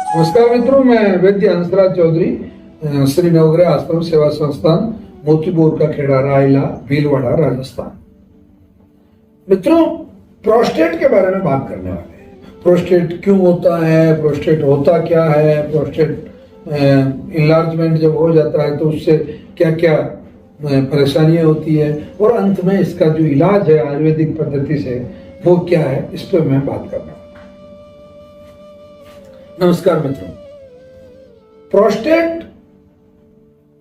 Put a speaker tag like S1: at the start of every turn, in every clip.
S1: नमस्कार मित्रों, मैं वैद्य हंसराज चौधरी, श्री नवग्रह आश्रम सेवा संस्थान, मोतीपुर का खेड़ा, रायला, भीलवाड़ा, राजस्थान। मित्रों, प्रोस्टेट के बारे में बात करने वाले हैं। प्रोस्टेट क्यों होता है, प्रोस्टेट होता क्या है, प्रोस्टेट इनलार्जमेंट जब हो जाता है तो उससे क्या क्या परेशानियां होती है, और अंत में इसका जो इलाज है आयुर्वेदिक पद्धति से वो क्या है, इस पर मैं बात करना। नमस्कार मित्रों, प्रोस्टेट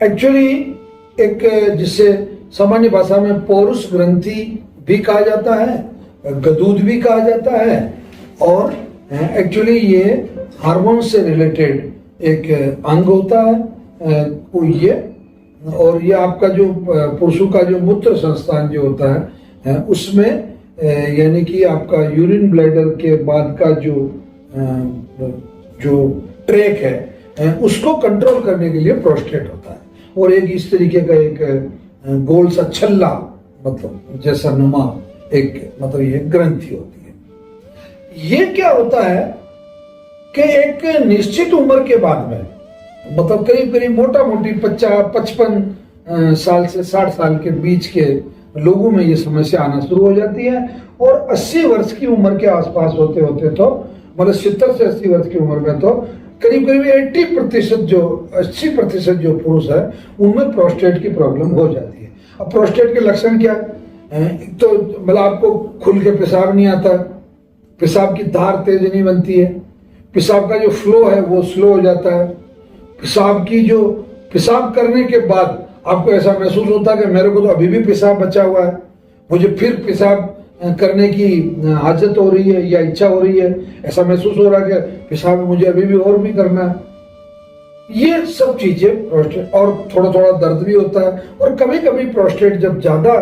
S1: एक्चुअली एक जिसे सामान्य भाषा में पौरुष ग्रंथि भी कहा जाता है, गदूद भी कहा जाता है, और एक्चुअली ये हार्मोन से रिलेटेड एक अंग होता है। और ये आपका जो पुरुषों का जो मूत्र संस्थान जो होता है उसमें यानी कि आपका यूरिन ब्लैडर के बाद का जो ट्रैक है उसको कंट्रोल करने के लिए प्रोस्टेट होता है। और एक इस तरीके का एक गोल सा छल्ला मतलब जैसा नुमा एक मतलब ये ग्रंथि होती है। ये क्या होता है कि एक निश्चित उम्र के बाद में मतलब करीब करीब मोटा मोटी 55 साल से 60 साल के बीच के लोगों में ये समस्या आना शुरू हो जाती है, और 80 वर्ष की उम्र के आसपास होते होते तो मतलब 70 से 80 वर्ष की उम्र में तो करीब करीब 80% जो पुरुष है उनमें प्रोस्टेट की प्रॉब्लम हो जाती है। अब प्रोस्टेट के लक्षण क्या है? तो मतलब आपको खुल के पेशाब नहीं आता, पेशाब की धार तेज नहीं बनती है, पेशाब का जो फ्लो है वो स्लो हो जाता है, पेशाब करने के बाद आपको ऐसा महसूस होता है कि मेरे को तो अभी भी पेशाब बचा हुआ है, मुझे फिर पेशाब करने की हाजत हो रही है या इच्छा हो रही है, ऐसा महसूस हो रहा है कि पेशाब मुझे अभी भी और भी करना है। ये सब चीजें प्रोस्टेट, और थोड़ा थोड़ा दर्द भी होता है, और कभी कभी प्रोस्टेट जब ज्यादा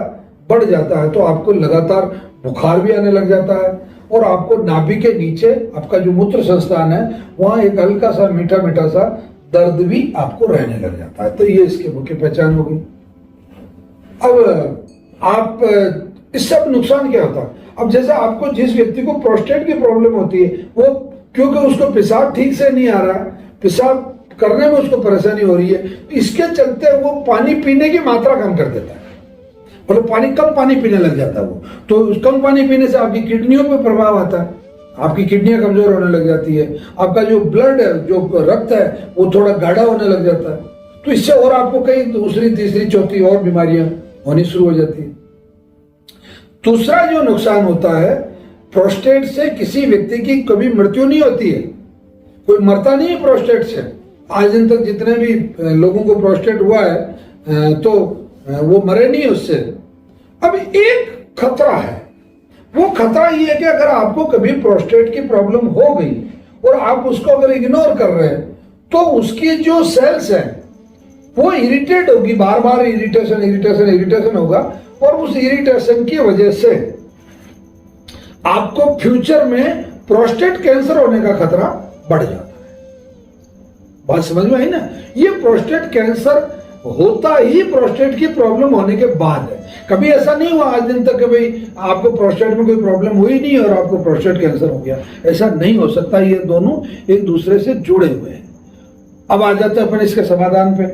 S1: बढ़ जाता है तो आपको लगातार बुखार भी आने लग जाता है, और आपको नाभि के नीचे आपका जो मूत्र संस्थान है वहां एक हल्का सा मीठा मीठा सा दर्द भी आपको रहने लग जाता है। तो ये इसकी मुख्य पहचान होगी। अब आप इससे अब नुकसान क्या होता है? अब जैसे आपको जिस व्यक्ति को प्रोस्टेट की प्रॉब्लम होती है वो क्योंकि उसको पेशाब ठीक से नहीं आ रहा, पेशाब करने में उसको परेशानी हो रही है, इसके चलते वो पानी पीने की मात्रा कम कर देता है, मतलब कम पानी पीने लग जाता है वो। तो कम पानी पीने से आपकी किडनियों पे प्रभाव आता है, आपकी किडनियां कमजोर होने लग जाती है, आपका जो ब्लड है जो रक्त है वो थोड़ा गाढ़ा होने लग जाता है। तो इससे और आपको कई दूसरी तीसरी चौथी और बीमारियां होनी शुरू हो जाती है। दूसरा जो नुकसान होता है, प्रोस्टेट से किसी व्यक्ति की कभी मृत्यु नहीं होती है, कोई मरता नहीं है प्रोस्टेट से। आज दिन तक जितने भी लोगों को प्रोस्टेट हुआ है तो वो मरे नहीं उससे। अब एक खतरा है, वो खतरा ये है कि अगर आपको कभी प्रोस्टेट की प्रॉब्लम हो गई और आप उसको अगर इग्नोर कर रहे हैं तो उसकी जो सेल्स हैं वो इरिटेट होगी, बार बार इरिटेशन होगा, और उस इरिटेशन की वजह से आपको फ्यूचर में प्रोस्टेट कैंसर होने का खतरा बढ़ जाता है। बात समझ में आई ना? ये प्रोस्टेट कैंसर होता ही प्रोस्टेट की प्रॉब्लम होने के बाद है। कभी ऐसा नहीं हुआ आज दिन तक कि भाई आपको प्रोस्टेट में कोई प्रॉब्लम हुई नहीं और आपको प्रोस्टेट कैंसर हो गया, ऐसा नहीं हो सकता। ये दोनों एक दूसरे से जुड़े हुए हैं। अब आ जाते हैं अपन इसके समाधान पे।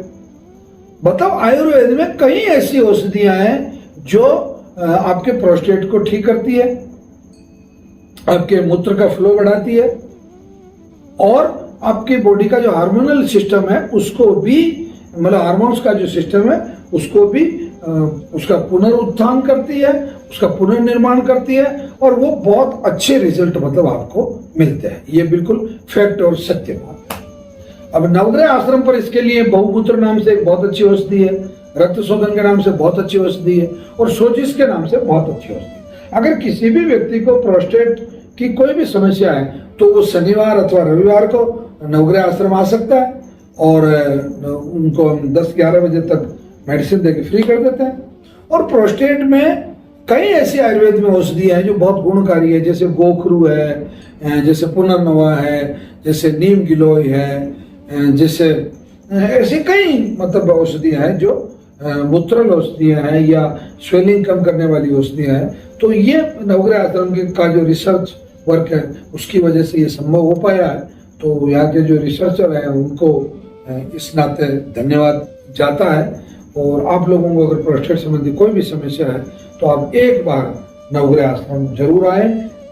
S1: बताओ, आयुर्वेद में कई ऐसी औषधियां हैं जो आपके प्रोस्टेट को ठीक करती है, आपके मूत्र का फ्लो बढ़ाती है, और आपके बॉडी का जो हार्मोनल सिस्टम है उसको भी मतलब हार्मोन्स का जो सिस्टम है उसको भी उसका पुनरुत्थान करती है, उसका पुनर्निर्माण करती है, और वो बहुत अच्छे रिजल्ट मतलब आपको मिलते हैं। ये बिल्कुल फैक्ट और सत्य बात है। अब नवग्रह आश्रम पर इसके लिए बहुमूत्र नाम से एक बहुत अच्छी औषधि है, रक्त शोधन के नाम से बहुत अच्छी औषधि है, और सोजिस के नाम से बहुत अच्छी औषधि है। अगर किसी भी व्यक्ति को प्रोस्टेट की कोई भी समस्या है तो वो शनिवार अथवा रविवार को नवग्रह आश्रम आ सकता है, और उनको हम 10-11 बजे तक मेडिसिन देके फ्री कर देते हैं। और प्रोस्टेट में कई ऐसी आयुर्वेद में औषधियां हैं जो बहुत गुणकारी है, जैसे गोखरू है, जैसे पुनर्नवा है, जैसे नीम गिलोय है, जैसे ऐसी कई मतलब औषधियां हैं जो मूत्रल औषधियां हैं या स्वेलिंग कम करने वाली औषधियां हैं। तो ये नवग्रह आश्रम का जो रिसर्च वर्क है उसकी वजह से ये संभव हो पाया है। तो यहाँ के जो रिसर्चर हैं उनको इस नाते धन्यवाद जाता है। और आप लोगों को अगर प्रोस्टेट संबंधी कोई भी समस्या है तो आप एक बार नवग्रह आश्रम जरूर आए,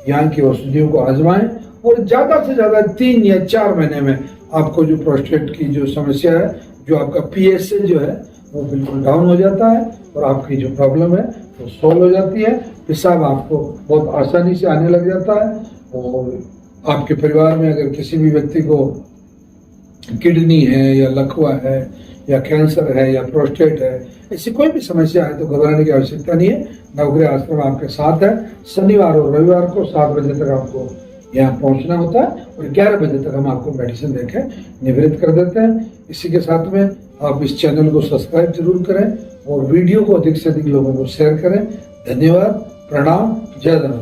S1: यहाँ की औषधियों को आजमाएं और ज़्यादा से ज़्यादा 3 या 4 महीने में आपको जो प्रोस्टेट की जो समस्या है, जो आपका PSA जो है वो बिल्कुल डाउन हो जाता है और आपकी जो प्रॉब्लम है वो सॉल्व हो जाती है। पेशाब आपको बहुत आसानी से आने लग जाता है। और आपके परिवार में अगर किसी भी व्यक्ति को किडनी है या लकवा है या कैंसर है या प्रोस्टेट है, ऐसी कोई भी समस्या है तो घबराने की आवश्यकता नहीं है। नवग्रह आश्रम आपके साथ है। शनिवार और रविवार को 7 बजे तक आपको यहाँ पहुँचना होता है और 11 बजे तक हम आपको मेडिसिन देके निवृत्त कर देते हैं। इसी के साथ में आप इस चैनल को सब्सक्राइब जरूर करें और वीडियो को अधिक से अधिक लोगों को शेयर करें। धन्यवाद, प्रणाम, जय धन्यवाद।